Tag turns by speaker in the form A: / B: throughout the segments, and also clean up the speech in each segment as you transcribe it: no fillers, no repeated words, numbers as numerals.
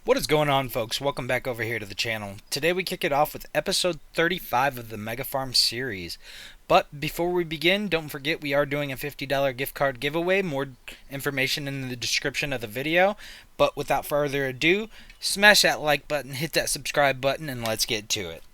A: What is going on, folks? Welcome back over here to the channel. Today we kick it off with episode 35 of the Mega Farm series. But before we begin, don't forget we are doing a $50 gift card giveaway. More information in the description of the video. But without further ado, smash that like button, hit that subscribe button, and let's get to it.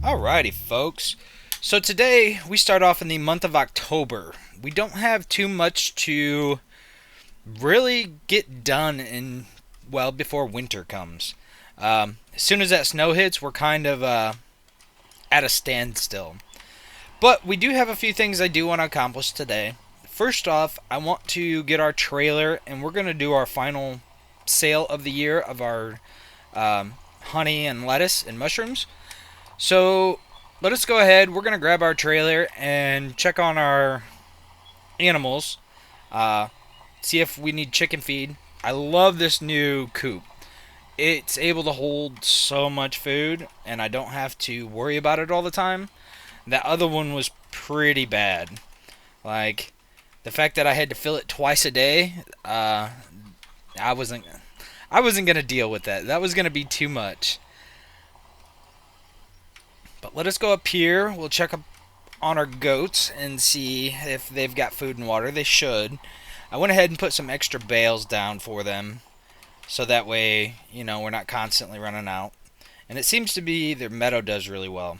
A: Alrighty, folks. So today we start off in the month of October. We don't have too much to really get done before winter comes. As soon as that snow hits, we're kind of at a standstill. But we do have a few things I do want to accomplish today. First off, I want to get our trailer, and we're going to do our final sale of the year of our honey and lettuce and mushrooms. So let us go ahead. We're going to grab our trailer and check on our animals. See if we need chicken feed. I love this new coop. It's able to hold so much food, and I don't have to worry about it all the time. That other one was pretty bad. Like, the fact that I had to fill it twice a day, I wasn't going to deal with that. That was going to be too much. But let us go up here. We'll check up on our goats and see if they've got food and water. They should. I went ahead and put some extra bales down for them, so that way, we're not constantly running out. And it seems to be their meadow does really well.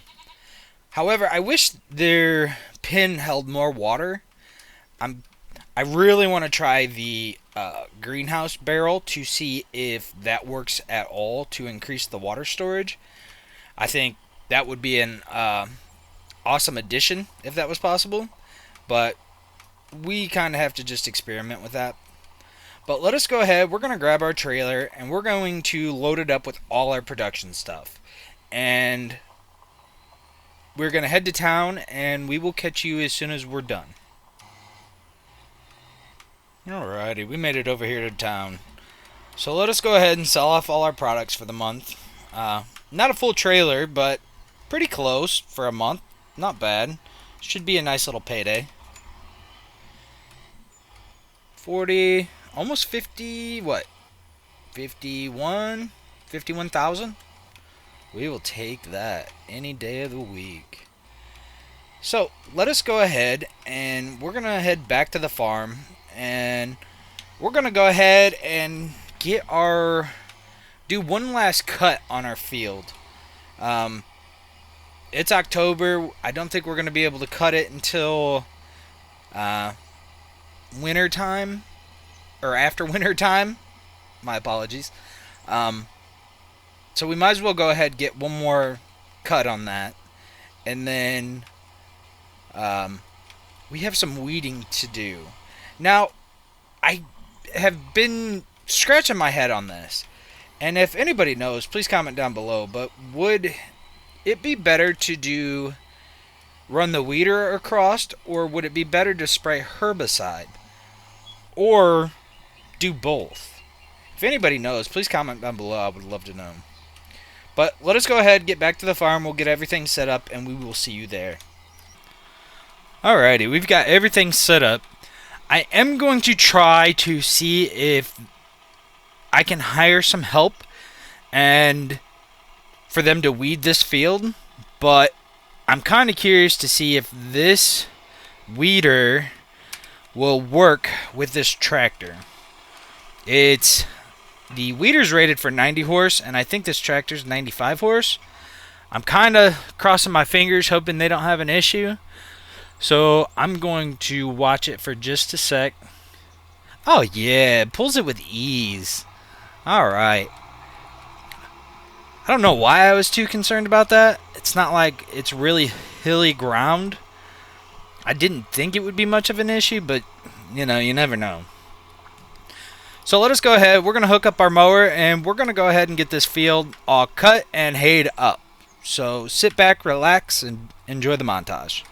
A: However, I wish their pen held more water. I really want to try the greenhouse barrel to see if that works at all to increase the water storage. I think that would be an awesome addition if that was possible, but we kind of have to just experiment with that. But let us go ahead. We're going to grab our trailer and we're going to load it up with all our production stuff. And we're going to head to town, and we will catch you as soon as we're done. Alrighty, we made it over here to town. So let us go ahead and sell off all our products for the month. Not a full trailer, but pretty close for a month. Not bad. Should be a nice little payday. 40, almost 50, what? 51,000? We will take that any day of the week. So, let us go ahead, and we're going to head back to the farm, and we're going to go ahead and do one last cut on our field. It's October. I don't think we're going to be able to cut it until winter time, or after winter time. My apologies. So we might as well go ahead and get one more cut on that, and then we have some weeding to do. Now, I have been scratching my head on this, and if anybody knows, please comment down below. But would it be better to run the weeder across, or would it be better to spray herbicide, or do both? If anybody knows, please comment down below. I would love to know. But let us go ahead and get back to the farm. We'll get everything set up, and we will see you there. Alrighty, we've got everything set up. I am going to try to see if I can hire some help and for them to weed this field, but I'm kind of curious to see if this weeder will work with this tractor. The weeder's rated for 90 horse, and I think this tractor's 95 horse. I'm kind of crossing my fingers, hoping they don't have an issue. So I'm going to watch it for just a sec. Oh yeah, it pulls it with ease. Alright. I don't know why I was too concerned about that. It's not like it's really hilly ground. I didn't think it would be much of an issue, but you know, you never know. So let us go ahead. We're going to hook up our mower and we're going to go ahead and get this field all cut and hayed up. So sit back, relax, and enjoy the montage.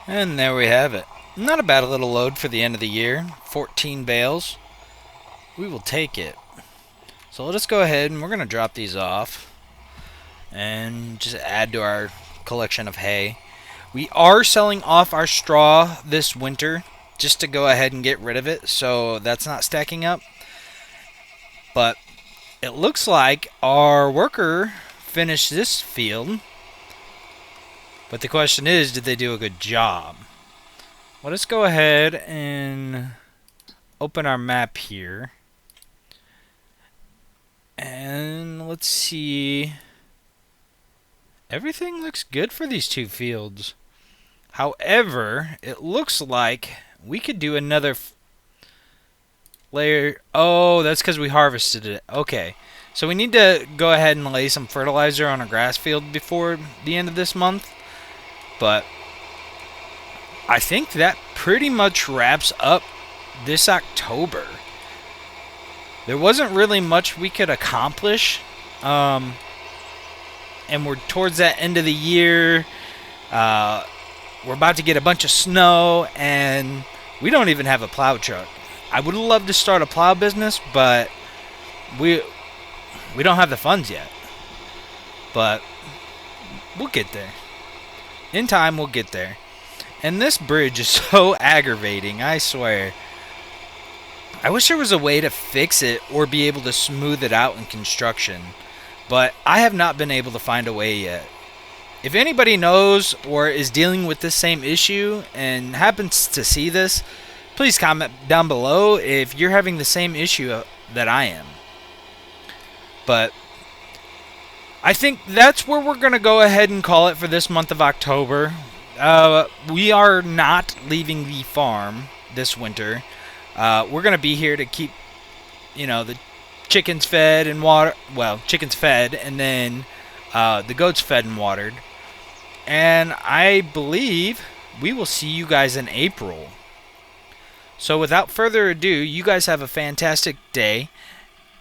A: And there we have it. Not a bad little load for the end of the year. 14 bales. We will take it. So let us go ahead and we're going to drop these off and just add to our collection of hay. We are selling off our straw this winter just to go ahead and get rid of it, so that's not stacking up. But it looks like our worker finished this field. But the question is, did they do a good job? Let us go ahead and open our map here. And let's see. Everything looks good for these two fields. However, it looks like we could do another layer. Oh, that's because we harvested it. Okay. So we need to go ahead and lay some fertilizer on a grass field before the end of this month. But I think that pretty much wraps up this October. There wasn't really much we could accomplish. And we're towards that end of the year. We're about to get a bunch of snow, and we don't even have a plow truck. I would love to start a plow business, but we don't have the funds yet. But we'll get there. In time, we'll get there. And this bridge is so aggravating, I swear. I wish there was a way to fix it or be able to smooth it out in construction, but I have not been able to find a way yet. If anybody knows or is dealing with this same issue and happens to see this, please comment down below if you're having the same issue that I am. But I think that's where we're going to go ahead and call it for this month of October. We are not leaving the farm this winter. We're going to be here to keep, the chickens fed and water. Well, chickens fed, and then the goats fed and watered. And I believe we will see you guys in April. So without further ado, you guys have a fantastic day.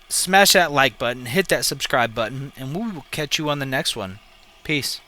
A: Smash that like button, hit that subscribe button, and we will catch you on the next one. Peace.